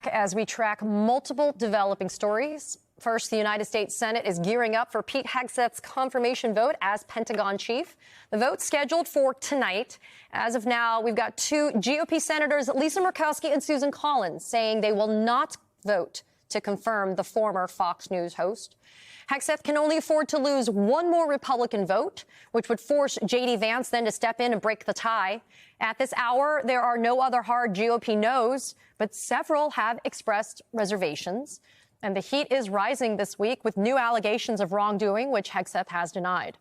As we track multiple developing stories. First, the United States Senate is gearing up for Pete Hegseth's confirmation vote as Pentagon chief. The vote's scheduled for tonight. As of now, we've got two GOP senators, Lisa Murkowski and Susan Collins, saying they will not vote to confirm the former Fox News host. Hegseth can only afford to lose one more Republican vote, which would force J.D. Vance then to step in and break the tie. At this hour, there are no other hard GOP no's, but several have expressed reservations. And the heat is rising this week with new allegations of wrongdoing, which Hegseth has denied.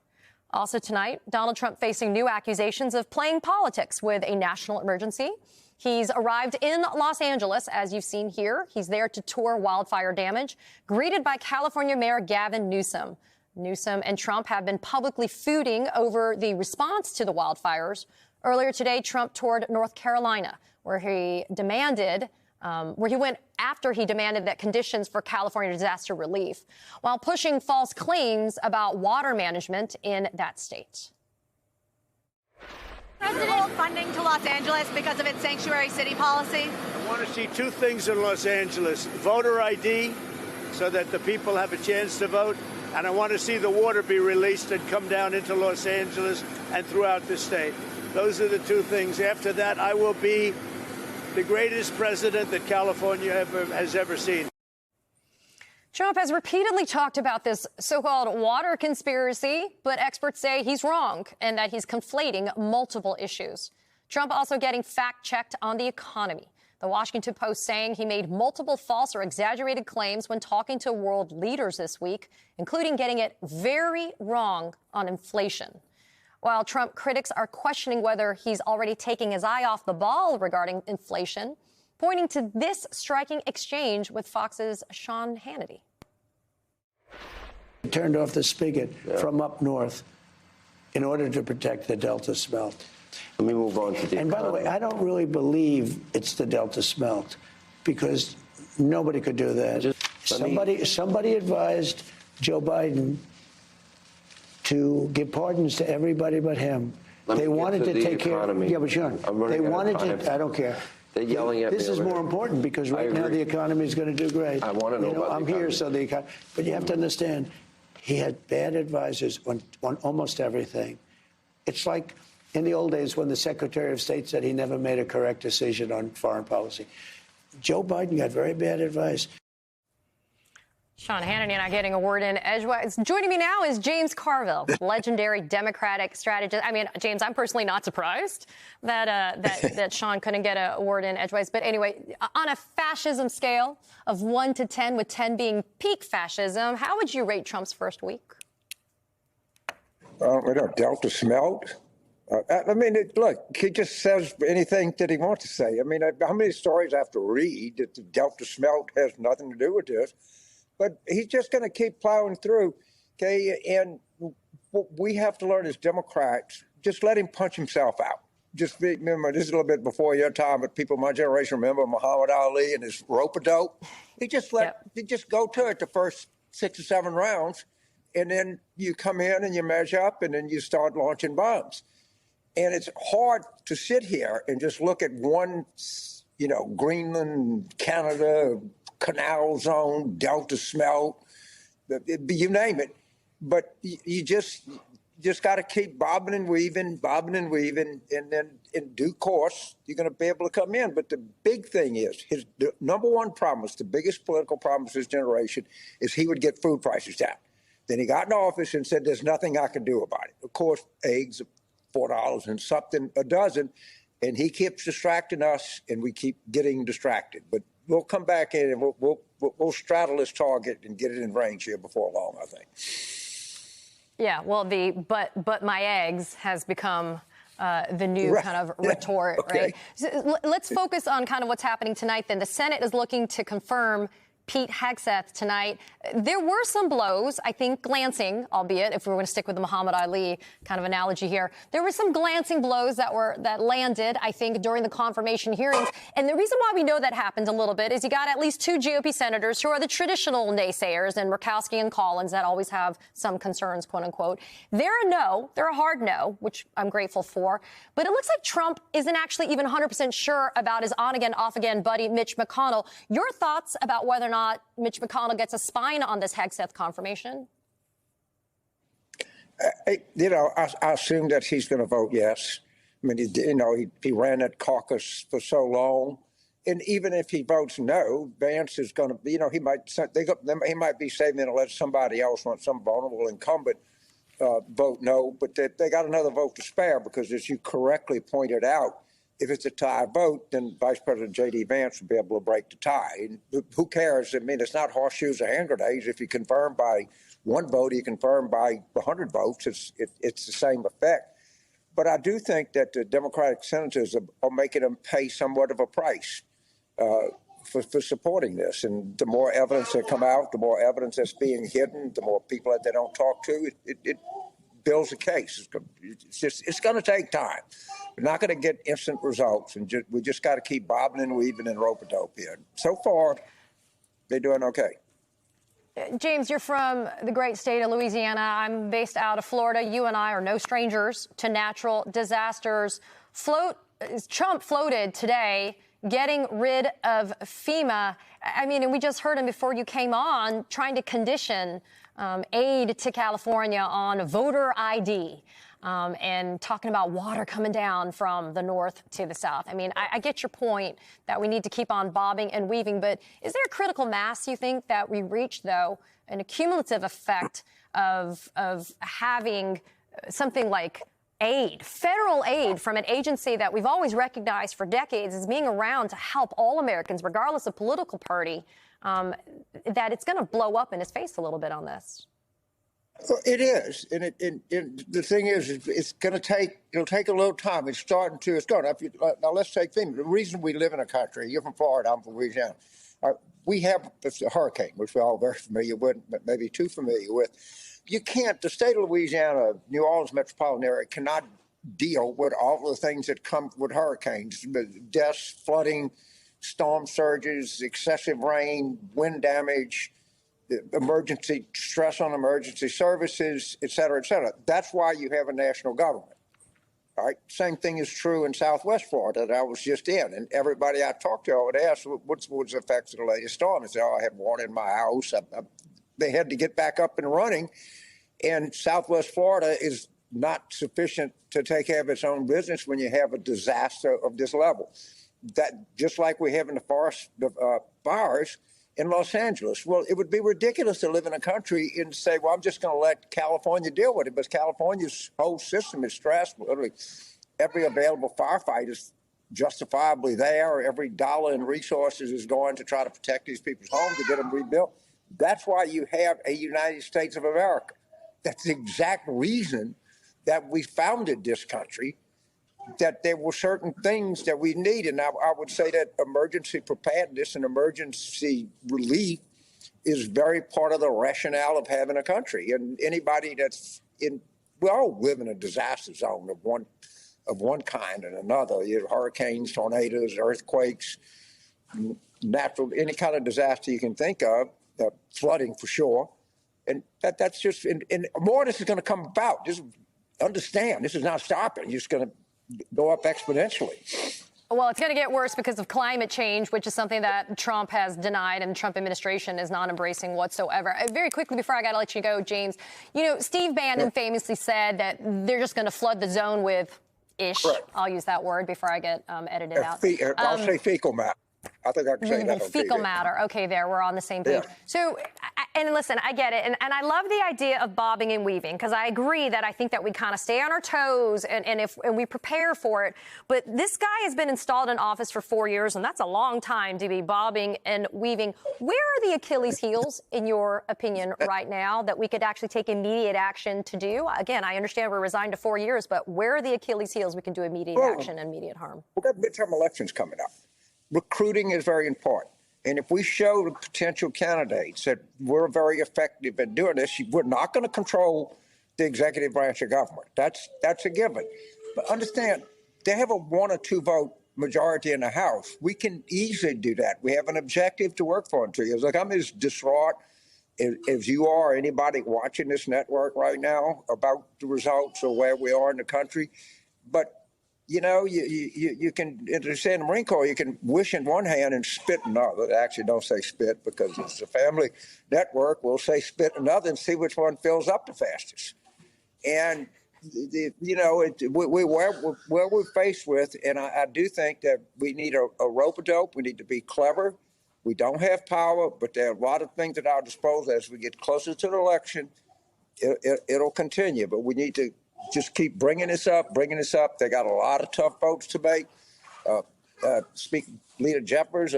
Also tonight, Donald Trump facing new accusations of playing politics with a national emergency. He's arrived in Los Angeles, as you've seen here. He's there to tour wildfire damage, greeted by California Mayor Gavin Newsome. Newsome and Trump have been publicly feuding over the response to the wildfires. Earlier today, Trump toured North Carolina, where he went after he demanded that conditions for California disaster relief, while pushing false claims about water management in that state. President funding to Los Angeles because of its sanctuary city policy. I want to see two things in Los Angeles: voter ID, so that the people have a chance to vote, and I want to see the water be released and come down into Los Angeles and throughout the state. Those are the two things. After that, I will be the greatest president that California has ever seen. Trump has repeatedly talked about this so-called water conspiracy, but experts say he's wrong and that he's conflating multiple issues. Trump also getting fact-checked on the economy. The Washington Post saying he made multiple false or exaggerated claims when talking to world leaders this week, including getting it very wrong on inflation. While Trump critics are questioning whether he's already taking his eye off the ball regarding inflation, pointing to this striking exchange with Fox's Sean Hannity. Turned off the spigot from up north in order to protect the Delta smelt. Let me move on to the And by the way, I don't really believe it's the Delta smelt, because nobody could do that. Somebody advised Joe Biden to give pardons to everybody but him. They wanted to take care of. Yeah, but Sean, they wanted to. I don't care. They're yelling at me. This is more important because right now the economy is going to do great. I want to know about I'm the here, so the economy. But you have to understand, he had bad advisors on almost everything. It's like in the old days when the Secretary of State said he never made a correct decision on foreign policy. Joe Biden got very bad advice. Sean Hannity and I getting a word in edgewise. Joining me now is James Carville, legendary Democratic strategist. I mean, James, I'm personally not surprised that Sean couldn't get a word in edgewise. But anyway, on a fascism scale of 1 to 10, with 10 being peak fascism, how would you rate Trump's first week? Delta smelt. I mean, look, he just says anything that he wants to say. I mean, how many stories I have to read that the Delta smelt has nothing to do with this? But he's just going to keep plowing through, okay? And what we have to learn as Democrats, just let him punch himself out. Just remember, this is a little bit before your time, but people my generation remember Muhammad Ali and his rope-a-dope. He just he just go to it the first 6 or 7 rounds, and then you come in and you measure up, and then you start launching bombs. And it's hard to sit here and just look at one, Greenland, Canada, canal zone, Delta smelt, you name it. But you just got to keep bobbing and weaving, and then in due course, you're going to be able to come in. But the big thing is, the number one promise, the biggest political promise of his generation, is he would get food prices down. Then he got in office and said, there's nothing I can do about it. Of course, eggs are $4 and something a dozen, and he keeps distracting us, and we keep getting distracted. But we'll come back in and we'll straddle this target and get it in range here before long, I think. Yeah, well, but my eggs has become the new kind of retort, right? So let's focus on kind of what's happening tonight then. The Senate is looking to confirm Pete Hegseth tonight. There were some blows, I think, glancing, albeit if we were going to stick with the Muhammad Ali kind of analogy here. There were some glancing blows that landed, I think, during the confirmation hearings. And the reason why we know that happened a little bit is you got at least 2 GOP senators who are the traditional naysayers, and Murkowski and Collins, that always have some concerns, quote unquote. They're a no. They're a hard no, which I'm grateful for. But it looks like Trump isn't actually even 100% sure about his on-again, off-again buddy, Mitch McConnell. Your thoughts about whether or not Mitch McConnell gets a spine on this Hegseth confirmation? I assume that he's going to vote yes. I mean, he ran that caucus for so long. And even if he votes no, Vance is going to, he might be saving it to let somebody else, some vulnerable incumbent, vote no. But they got another vote to spare because, as you correctly pointed out, if it's a tie vote, then Vice President J.D. Vance will be able to break the tie. And who cares? I mean, it's not horseshoes or hand grenades. If you confirm by 1 vote, you confirm by 100 votes, it's the same effect. But I do think that the Democratic senators are making them pay somewhat of a price for supporting this. And the more evidence that come out, the more evidence that's being hidden, the more people that they don't talk to, it builds a case. It's going to take time. We're not going to get instant results, and we just got to keep bobbing and weaving and rope-a-dope here. So far, they're doing okay. James, you're from the great state of Louisiana. I'm based out of Florida. You and I are no strangers to natural disasters. Trump floated today, getting rid of FEMA. I mean, and we just heard him before you came on, trying to condition aid to California on voter ID. And talking about water coming down from the north to the south. I mean, I get your point that we need to keep on bobbing and weaving, but is there a critical mass, you think, that we reach, though, an accumulative effect of having something like aid, federal aid from an agency that we've always recognized for decades as being around to help all Americans, regardless of political party, that it's going to blow up in his face a little bit on this? Well, it is, and the thing is, it'll take a little time. It's starting to. It's going. Now let's take things. The reason we live in a country. You're from Florida. I'm from Louisiana. We have a hurricane, which we're all very familiar with, but maybe too familiar with. You can't. The state of Louisiana, New Orleans metropolitan area, cannot deal with all the things that come with hurricanes: deaths, flooding, storm surges, excessive rain, wind damage, emergency stress on emergency services, et cetera, et cetera. That's why you have a national government. All right. Same thing is true in Southwest Florida that I was just in. And everybody I talked to, I would ask, what's the effects of the latest storm? They say, I have water in my house. They had to get back up and running. And Southwest Florida is not sufficient to take care of its own business when you have a disaster of this level. That just like we have in the forest fires in Los Angeles. Well, it would be ridiculous to live in a country and say, well, I'm just going to let California deal with it. But California's whole system is stressed. Literally, every available firefighter is justifiably there. Every dollar in resources is going to try to protect these people's homes, to get them rebuilt. That's why you have a United States of America. That's the exact reason that we founded this country, that there were certain things that we need. And I would say that emergency preparedness and emergency relief is very part of the rationale of having a country. And anybody we all live in a disaster zone of one kind and another. You have hurricanes, tornadoes, earthquakes, any kind of disaster you can think of, flooding for sure. And that's just, and more of this is going to come about. Just understand, this is not stopping. It's just going to go up exponentially. Well, it's going to get worse because of climate change, which is something that Trump has denied and the Trump administration is not embracing whatsoever. Very quickly, before I got to let you go, James, Steve Bannon famously said that they're just going to flood the zone with ish. Correct. I'll use that word before I get edited out. I'll say fecal matter. I think I can say that. Fecal matter. Okay, we're on the same page. Yeah. So, and listen, I get it. And I love the idea of bobbing and weaving, because I agree that I think that we kind of stay on our toes and we prepare for it. But this guy has been installed in office for 4 years, and that's a long time to be bobbing and weaving. Where are the Achilles heels, in your opinion, right now, that we could actually take immediate action to do? Again, I understand we're resigned to 4 years, but where are the Achilles heels we can do immediate action and immediate harm? We've got midterm elections coming up. Recruiting is very important. And if we show the potential candidates that we're very effective at doing this, we're not going to control the executive branch of government. That's a given. But understand, they have a 1 or 2 vote majority in the House. We can easily do that. We have an objective to work for in 2 years. Look, I'm as distraught as you are, anybody watching this network right now, about the results or where we are in the country. But you know, you can, as they say in the Marine Corps, you can wish in one hand and spit in another. They actually don't say spit because it's a family network. We'll say spit in another and see which one fills up the fastest. And, you know, where we're faced with, and I do think that we need a rope-a-dope. We need to be clever. We don't have power, but there are a lot of things at our disposal. As we get closer to the election, it'll continue. But we need to just keep bringing this up. They got a lot of tough votes to make. Leader Jeffers,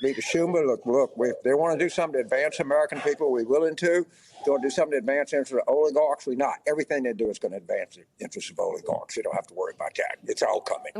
Leader Schumer, look, if they want to do something to advance American people, we're willing to. They want to do something to advance the interests of oligarchs, we're not. Everything they do is going to advance the interests of oligarchs. You don't have to worry about that. It's all coming.